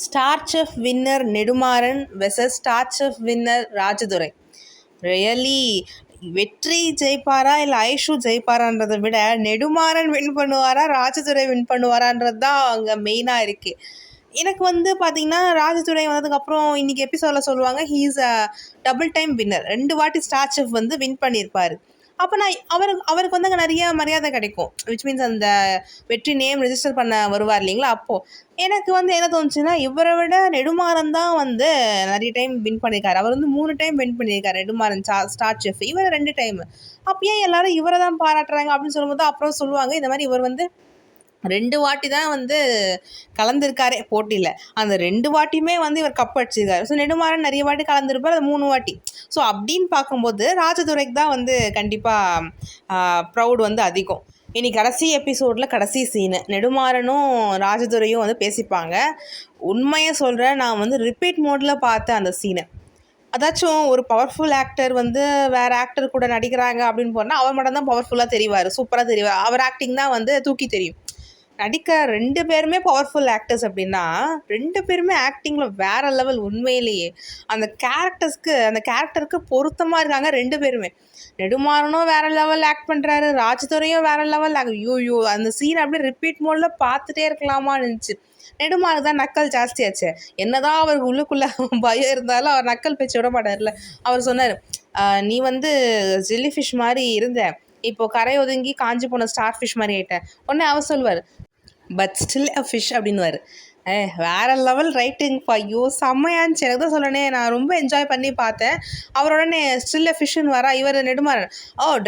Star chef winner Nedumaran versus star chef winner Rajadurai. Really வெற்றி ஜெயிப்பாரா இல்லை ஐஷு ஜெயிப்பாரான்றதை விட நெடுமாறன் வின் பண்ணுவாரா ராஜதுரை வின் பண்ணுவாரான்றது தான் அங்கே மெயினாக இருக்குது. எனக்கு வந்து பார்த்திங்கன்னா ராஜதுரை வந்ததுக்கப்புறம் இன்றைக்கி எபிசோடில் சொல்லுவாங்க he is a double time winner. 2 வாட்டி ஸ்டார் செஃப் வந்து வின் பண்ணியிருப்பார். அப்போ நான் அவருக்கு வந்து அங்கே நிறைய மரியாதை கிடைக்கும். விச் மீன்ஸ் அந்த வெற்றி நேம் ரெஜிஸ்டர் பண்ண வருவார் இல்லைங்களா. அப்போது எனக்கு வந்து என்ன தோணுச்சுன்னா இவரை விட நெடுமாறன் தான் வந்து நிறைய டைம் வின் பண்ணியிருக்காரு. அவர் வந்து 3 டைம் வின் பண்ணியிருக்காரு நெடுமாறன் ஸ்டார் செஃப். இவர் 2 டைம். அப்போ ஏன் எல்லாரும் இவரை தான் பாராட்டுறாங்க அப்படின்னு சொல்லும்போது அப்புறம் சொல்லுவாங்க இந்த மாதிரி இவர் வந்து 2 வாட்டி தான் வந்து கலந்துருக்காரே போட்டியில். அந்த 2 வாட்டியுமே வந்து இவர் கப் அடிச்சிருக்காரு. ஸோ நெடுமாறன் நிறைய வாட்டி கலந்துருப்பார், அது 3 வாட்டி. ஸோ அப்படின்னு பார்க்கும்போது ராஜதுரைக்கு தான் வந்து கண்டிப்பாக ப்ரௌட் வந்து அதிகம். இனி கடைசி எபிசோடில் கடைசி சீனு நெடுமாறனும் ராஜதுரையும் வந்து பேசிப்பாங்க. உண்மையை சொல்கிறேன், நான் வந்து ரிப்பீட் மோடில் பார்த்தேன் அந்த சீனை. அதாச்சும் ஒரு பவர்ஃபுல் ஆக்டர் வந்து வேறு ஆக்டர் கூட நடிக்கிறாங்க அப்படின்னு போனால் அவர் மட்டும் தான் பவர்ஃபுல்லாக தெரிவார், சூப்பராக தெரிவார். அவர் ஆக்டிங் தான் வந்து தூக்கி தெரியும். நடிக்க 2 பேருமே பவர்ஃபுல் ஆக்டர்ஸ் அப்படின்னா 2 பேருமே ஆக்டிங்கில் வேறு லெவல். உண்மையிலேயே அந்த கேரக்டருக்கு பொருத்தமாக இருக்காங்க 2 பேருமே. நெடுமாறனும் வேறு லெவல் ஆக்ட் பண்ணுறாரு, ராஜதுரையும் வேறு லெவல் ஐயோ அந்த சீன் அப்படியே ரிப்பீட் மோடில் பார்த்துட்டே இருக்கலாமான்னு இருந்துச்சு. நெடுமாறன் தான் நக்கல் ஜாஸ்தியாச்சு. என்னதான் அவருக்கு உள்ளுக்குள்ளே பயம் இருந்தாலும் அவர் நக்கல் பேச்சு விட மாட்டார்ல. அவர் சொன்னார், நீ வந்து ஜெல்லி ஃபிஷ் மாதிரி இருந்த, இப்போது கரை ஒதுங்கி காஞ்சி போன ஸ்டார் ஃபிஷ் மாதிரி ஆகிட்டேன். உடனே அவர் சொல்வார் பட் ஸ்டில் அ ஃபிஷ் அப்படின்னுவார். வேறு லெவல் ரைட்டிங் ஐயோ செம்மையாச்சு. எனக்கு தான் சொல்லணே, நான் ரொம்ப என்ஜாய் பண்ணி பார்த்தேன். அவர் உடனே ஸ்டில் அ ஃபிஷ்ஷுன்னு வரா. இவர் நெடுமாறன்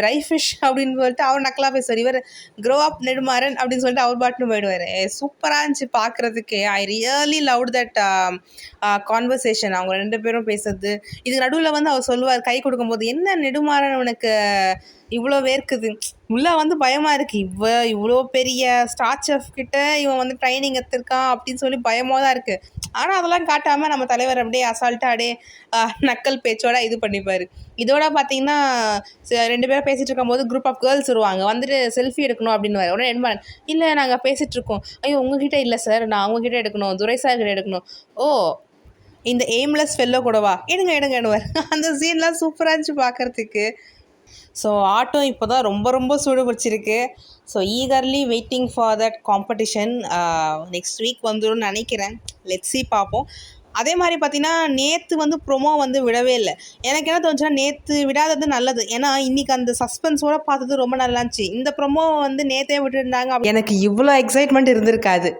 ட்ரை ஃபிஷ் அப்படின்னு சொல்லிட்டு அவர் நக்கலாக பேசுவார். இவர் க்ரோ அப் நெடுமாறன் அப்படின்னு சொல்லிட்டு அவர் பாட்டுன்னு போயிடுவார். சூப்பராக இருந்துச்சு பார்க்குறதுக்கே. I really love that conversation அவங்க 2 பேரும் பேசுறது. இதுக்கு நடுவில் வந்து அவர் சொல்லுவார் கை கொடுக்கும்போது, என்ன நெடுமாறன் உனக்கு இவ்வளோ வேர்க்குது, உள்ளே வந்து பயமாக இருக்குது, இவ்வளோ பெரிய ஸ்டார் செஃப் கிட்ட இவன் வந்து ட்ரைனிங் எடுத்திருக்கான் அப்படின்னு சொல்லி பயமாக தான் இருக்குது. ஆனால் அதெல்லாம் காட்டாமல் நம்ம தலைவர் அப்படியே அசால்ட்டாக அப்படியே நக்கல் பேச்சோட இது பண்ணிப்பார். இதோட பார்த்தீங்கன்னா 2 பேரும் பேசிகிட்டு இருக்கும்போது குரூப் ஆஃப் கேர்ள்ஸ் வருவாங்க, வந்துட்டு செல்ஃபி எடுக்கணும் அப்படின்னு. உடனே நெடுமாறன், இல்லை நாங்கள் பேசிகிட்டு இருக்கோம். ஐயோ உங்ககிட்ட இல்லை சார், நான் அவங்ககிட்ட எடுக்கணும், துரை சார் கிட்ட எடுக்கணும். இந்த எய்ம்லெஸ் ஃபெல்லோ கூடவா, எடுங்கன்னுவார். அந்த சீன்லாம் சூப்பராக இருந்துச்சு பார்க்குறதுக்கு. ஸோ ஆட்டம் இப்போ தான் ரொம்ப சூடு பிடிச்சிருக்கு. So eagerly waiting for that competition. Next week வந்துடும் நினைக்கிறேன். லெட்ஸ் சி பார்ப்போம். அதே மாதிரி பார்த்தீங்கன்னா நேற்று வந்து ப்ரொமோ வந்து விடவே இல்லை. எனக்கு என்ன தோணுச்சுன்னா நேற்று விடாதது நல்லது. ஏன்னா இன்றைக்கி அந்த சஸ்பென்ஸோடு பார்த்தது ரொம்ப நல்லா இருந்துச்சு. இந்த ப்ரொமோ வந்து நேற்றே விட்டுருந்தாங்க, எனக்கு இவ்வளோ எக்ஸைட்மெண்ட் இருந்திருக்காது.